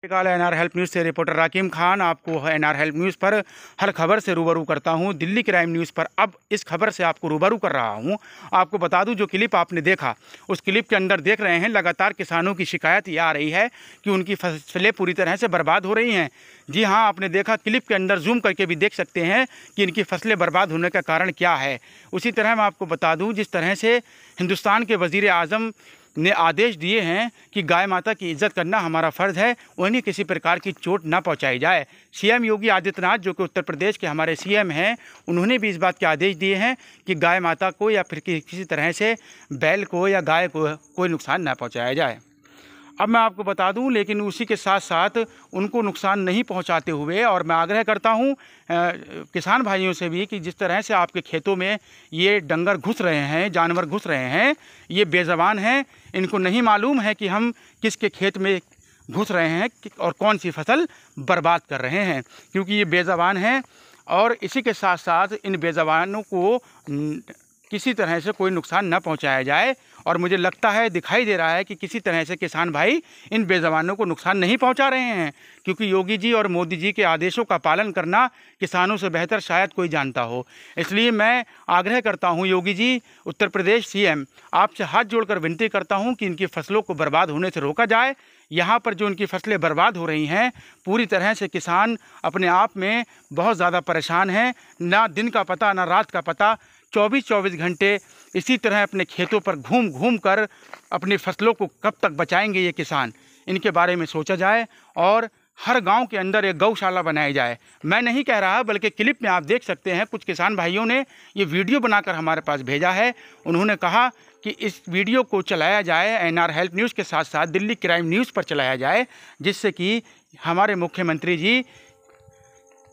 NR help news से reporter राकीम Khan आपको NR help news पर हर खबर से रूबरू करता हूं। दिल्ली क्राइम न्यूज़ पर अब इस खबर से आपको रूबरू कर रहा हूं। आपको बता दूं, जो क्लिप आपने देखा उस क्लिप के अंदर देख रहे हैं लगातार किसानों की शिकायत ये आ रही है कि उनकी फसलें पूरी तरह से बर्बाद हो रही हैं। जी हाँ, आपने देखा, क्लिप के अंदर जूम करके भी देख सकते हैं कि इनकी फसलें बर्बाद होने का कारण क्या है। उसी तरह मैं आपको बता दूँ, जिस तरह से हिंदुस्तान के वज़ीर आज़म ने आदेश दिए हैं कि गाय माता की इज्जत करना हमारा फ़र्ज़ है, उन्हें किसी प्रकार की चोट ना पहुंचाई जाए। सीएम योगी आदित्यनाथ, जो कि उत्तर प्रदेश के हमारे सीएम हैं, उन्होंने भी इस बात के आदेश दिए हैं कि गाय माता को या फिर किसी तरह से बैल को या गाय को कोई नुकसान ना पहुंचाया जाए। अब मैं आपको बता दूं, लेकिन उसी के साथ साथ उनको नुकसान नहीं पहुंचाते हुए, और मैं आग्रह करता हूं किसान भाइयों से भी कि जिस तरह से आपके खेतों में ये डंगर घुस रहे हैं, जानवर घुस रहे हैं, ये बेज़बान हैं, इनको नहीं मालूम है कि हम किसके खेत में घुस रहे हैं और कौन सी फसल बर्बाद कर रहे हैं, क्योंकि ये बेज़बान हैं। और इसी के साथ साथ इन बेज़बानों को किसी तरह से कोई नुकसान न पहुंचाया जाए। और मुझे लगता है, दिखाई दे रहा है कि किसी तरह से किसान भाई इन बेज़बानों को नुकसान नहीं पहुंचा रहे हैं, क्योंकि योगी जी और मोदी जी के आदेशों का पालन करना किसानों से बेहतर शायद कोई जानता हो। इसलिए मैं आग्रह करता हूं, योगी जी, उत्तर प्रदेश सीएम, आपसे हाथ जोड़कर विनती करता हूं कि इनकी फसलों को बर्बाद होने से रोका जाए। यहाँ पर जो इनकी फसलें बर्बाद हो रही हैं, पूरी तरह से किसान अपने आप में बहुत ज़्यादा परेशान हैं। ना दिन का पता, ना रात का पता, 24-24 घंटे इसी तरह अपने खेतों पर घूम घूम कर अपनी फसलों को कब तक बचाएंगे ये किसान, इनके बारे में सोचा जाए। और हर गांव के अंदर एक गौशाला बनाई जाए। मैं नहीं कह रहा, बल्कि क्लिप में आप देख सकते हैं, कुछ किसान भाइयों ने ये वीडियो बनाकर हमारे पास भेजा है। उन्होंने कहा कि इस वीडियो को चलाया जाए, एनआर हेल्प न्यूज़ के साथ साथ दिल्ली क्राइम न्यूज़ पर चलाया जाए, जिससे कि हमारे मुख्यमंत्री जी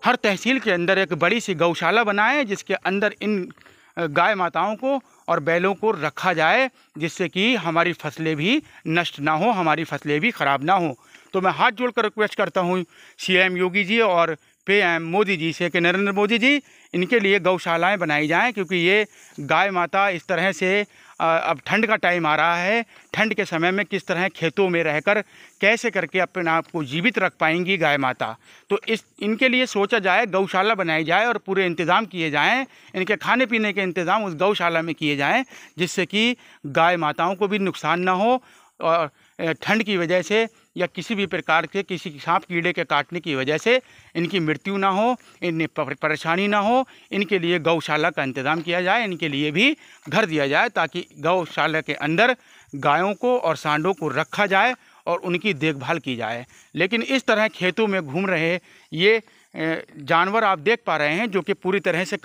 हर तहसील के अंदर एक बड़ी सी गौशाला बनाएं, जिसके अंदर इन गाय माताओं को और बैलों को रखा जाए, जिससे कि हमारी फसलें भी नष्ट ना हो, हमारी फसलें भी ख़राब ना हो। तो मैं हाथ जोड़कर रिक्वेस्ट करता हूँ सीएम योगी जी और पीएम मोदी जी से कि नरेंद्र मोदी जी, इनके लिए गौशालाएं बनाई जाएं, क्योंकि ये गाय माता इस तरह से अब ठंड का टाइम आ रहा है, ठंड के समय में किस तरह खेतों में रहकर कैसे करके अपने आप को जीवित रख पाएंगी गाय माता। तो इनके लिए सोचा जाए, गौशाला बनाई जाए और पूरे इंतज़ाम किए जाएं, इनके खाने पीने के इंतज़ाम उस गौशाला में किए जाएं, जिससे कि गाय माताओं को भी नुकसान ना हो और ठंड की वजह से या किसी भी प्रकार के किसी सांप कीड़े के काटने की वजह से इनकी मृत्यु ना हो, इन्हें परेशानी ना हो। इनके लिए गौशाला का इंतज़ाम किया जाए, इनके लिए भी घर दिया जाए, ताकि गौशाला के अंदर गायों को और सांडों को रखा जाए और उनकी देखभाल की जाए। लेकिन इस तरह खेतों में घूम रहे ये जानवर आप देख पा रहे हैं, जो कि पूरी तरह से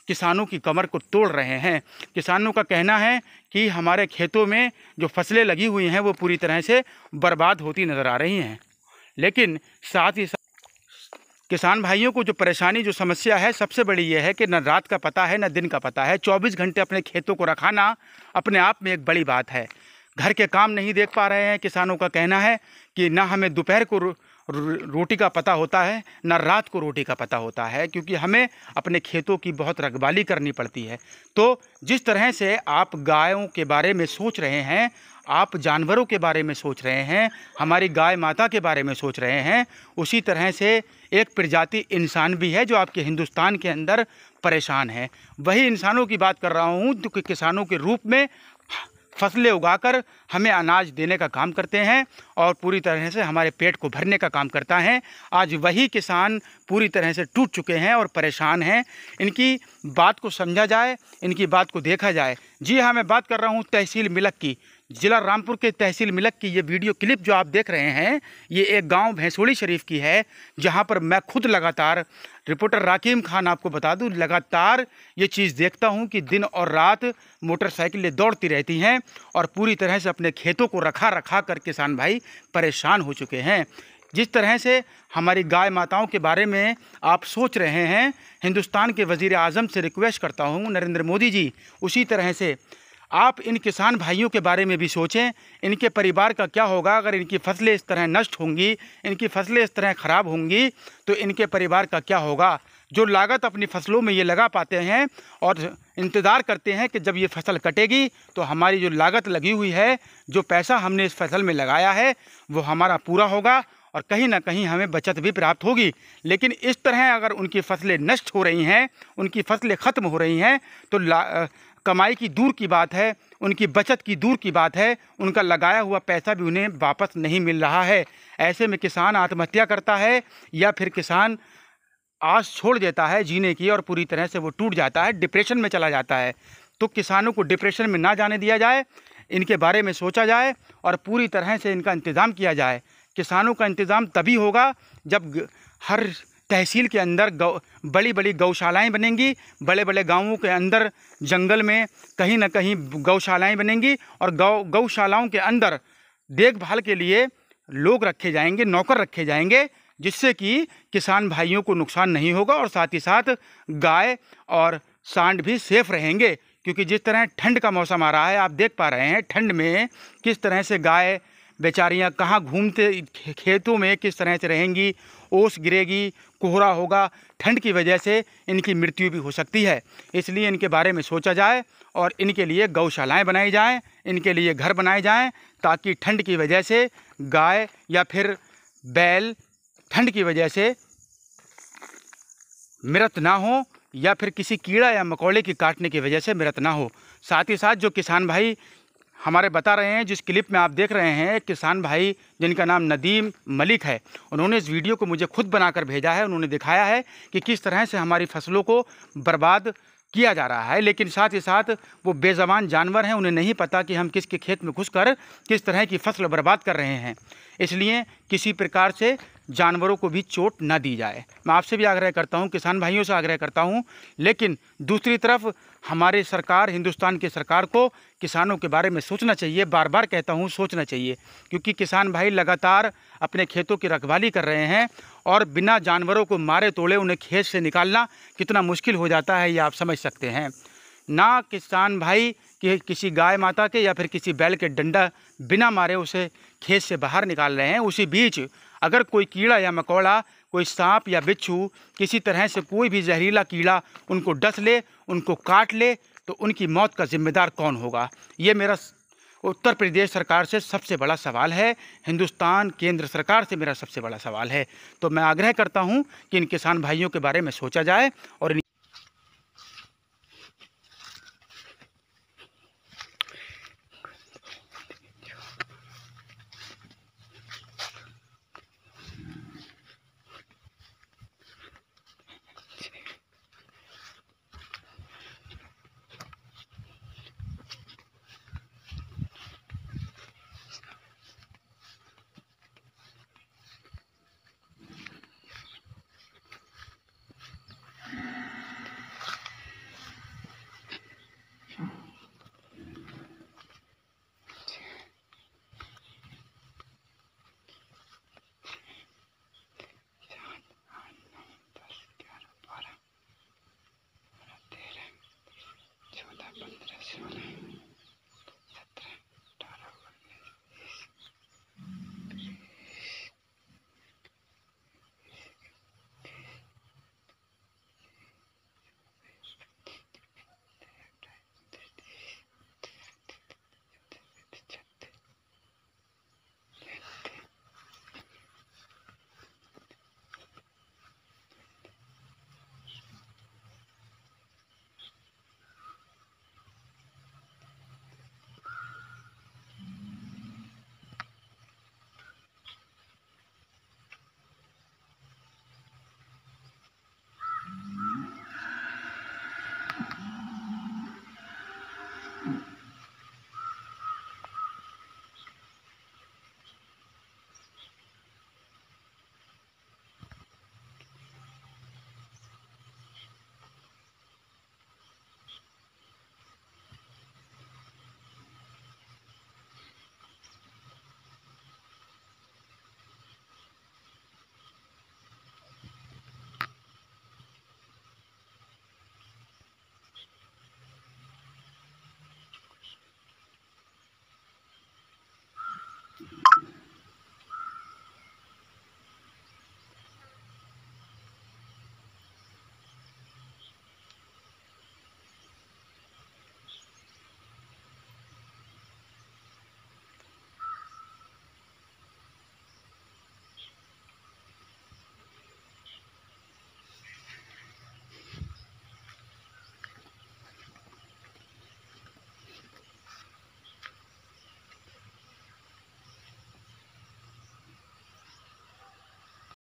किसानों की कमर को तोड़ रहे हैं। किसानों का कहना है कि हमारे खेतों में जो फसलें लगी हुई हैं वो पूरी तरह से बर्बाद होती नज़र आ रही हैं। लेकिन साथ ही साथ किसान भाइयों को जो परेशानी, जो समस्या है, सबसे बड़ी ये है कि न रात का पता है, न दिन का पता है। 24 घंटे अपने खेतों को रखाना अपने आप में एक बड़ी बात है। घर के काम नहीं देख पा रहे हैं। किसानों का कहना है कि ना हमें दोपहर को रोटी का पता होता है, ना रात को रोटी का पता होता है, क्योंकि हमें अपने खेतों की बहुत रखवाली करनी पड़ती है। तो जिस तरह से आप गायों के बारे में सोच रहे हैं, आप जानवरों के बारे में सोच रहे हैं, हमारी गाय माता के बारे में सोच रहे हैं, उसी तरह से एक प्रजाति इंसान भी है जो आपके हिंदुस्तान के अंदर परेशान है। वही इंसानों की बात कर रहा हूँ, जो कि किसानों के रूप में फसलें उगाकर हमें अनाज देने का काम करते हैं और पूरी तरह से हमारे पेट को भरने का काम करता है। आज वही किसान पूरी तरह से टूट चुके हैं और परेशान हैं। इनकी बात को समझा जाए, इनकी बात को देखा जाए। जी हाँ, मैं बात कर रहा हूँ तहसील मिलक की, ज़िला रामपुर के तहसील मिलक की। ये वीडियो क्लिप जो आप देख रहे हैं, ये एक गांव भैंसोड़ी शरीफ की है, जहां पर मैं खुद लगातार, रिपोर्टर राकीम खान आपको बता दूं, लगातार ये चीज़ देखता हूं कि दिन और रात मोटरसाइकिलें दौड़ती रहती हैं और पूरी तरह से अपने खेतों को रखा कर किसान भाई परेशान हो चुके हैं। जिस तरह से हमारी गाय माताओं के बारे में आप सोच रहे हैं, हिंदुस्तान के वज़ीर आज़म से रिक्वेस्ट करता हूँ नरेंद्र मोदी जी, उसी तरह से आप इन किसान भाइयों के बारे में भी सोचें। इनके परिवार का क्या होगा अगर इनकी फसलें इस तरह नष्ट होंगी, इनकी फसलें इस तरह ख़राब होंगी, तो इनके परिवार का क्या होगा। जो लागत अपनी फसलों में ये लगा पाते हैं और इंतज़ार करते हैं कि जब ये फसल कटेगी तो हमारी जो लागत लगी हुई है, जो पैसा हमने इस फसल में लगाया है, वो हमारा पूरा होगा और कहीं ना कहीं हमें बचत भी प्राप्त होगी। लेकिन इस तरह अगर उनकी फसलें नष्ट हो रही हैं, उनकी फसलें ख़त्म हो रही हैं, तो कमाई की दूर की बात है, उनकी बचत की दूर की बात है, उनका लगाया हुआ पैसा भी उन्हें वापस नहीं मिल रहा है। ऐसे में किसान आत्महत्या करता है या फिर किसान आस छोड़ देता है जीने की और पूरी तरह से वो टूट जाता है, डिप्रेशन में चला जाता है। तो किसानों को डिप्रेशन में ना जाने दिया जाए, इनके बारे में सोचा जाए और पूरी तरह से इनका इंतज़ाम किया जाए। किसानों का इंतज़ाम तभी होगा जब हर तहसील के अंदर बड़ी बड़ी गौशालाएं बनेंगी, बड़े बड़े गांवों के अंदर जंगल में कहीं ना कहीं गौशालाएं बनेंगी और गौशालाओं के अंदर देखभाल के लिए लोग रखे जाएंगे, नौकर रखे जाएंगे, जिससे कि किसान भाइयों को नुकसान नहीं होगा और साथ ही साथ गाय और सांड भी सेफ रहेंगे। क्योंकि जिस तरह ठंड का मौसम आ रहा है, आप देख पा रहे हैं ठंड में किस तरह से गाय बेचारियां कहाँ घूमते, खेतों में किस तरह से रहेंगी, ओस गिरेगी, कोहरा होगा, ठंड की वजह से इनकी मृत्यु भी हो सकती है। इसलिए इनके बारे में सोचा जाए और इनके लिए गौशालाएं बनाई जाएं, इनके लिए घर बनाए जाएं, ताकि ठंड की वजह से गाय या फिर बैल ठंड की वजह से मृत ना हो या फिर किसी कीड़ा या मकोड़े की काटने की वजह से मृत ना हो। साथ ही साथ जो किसान भाई हमारे बता रहे हैं, जिस क्लिप में आप देख रहे हैं, किसान भाई जिनका नाम नदीम मलिक है, उन्होंने इस वीडियो को मुझे खुद बनाकर भेजा है। उन्होंने दिखाया है कि किस तरह से हमारी फसलों को बर्बाद किया जा रहा है। लेकिन साथ ही साथ वो बेज़बान जानवर हैं, उन्हें नहीं पता कि हम किसके खेत में घुसकर किस तरह की फसल बर्बाद कर रहे हैं। इसलिए किसी प्रकार से जानवरों को भी चोट न दी जाए। मैं आपसे भी आग्रह करता हूं, किसान भाइयों से आग्रह करता हूं। लेकिन दूसरी तरफ हमारे सरकार, हिंदुस्तान की सरकार को किसानों के बारे में सोचना चाहिए। बार बार कहता हूं, सोचना चाहिए, क्योंकि किसान भाई लगातार अपने खेतों की रखवाली कर रहे हैं और बिना जानवरों को मारे तोड़े उन्हें खेत से निकालना कितना मुश्किल हो जाता है, ये आप समझ सकते हैं। ना किसान भाई कि किसी गाय माता के या फिर किसी बैल के डंडा बिना मारे उसे खेत से बाहर निकाल रहे हैं। उसी बीच अगर कोई कीड़ा या मकोड़ा, कोई सांप या बिच्छू, किसी तरह से कोई भी जहरीला कीड़ा उनको डस ले, उनको काट ले, तो उनकी मौत का जिम्मेदार कौन होगा? ये मेरा उत्तर प्रदेश सरकार से सबसे बड़ा सवाल है, हिंदुस्तान केंद्र सरकार से मेरा सबसे बड़ा सवाल है। तो मैं आग्रह करता हूं कि इन किसान भाइयों के बारे में सोचा जाए और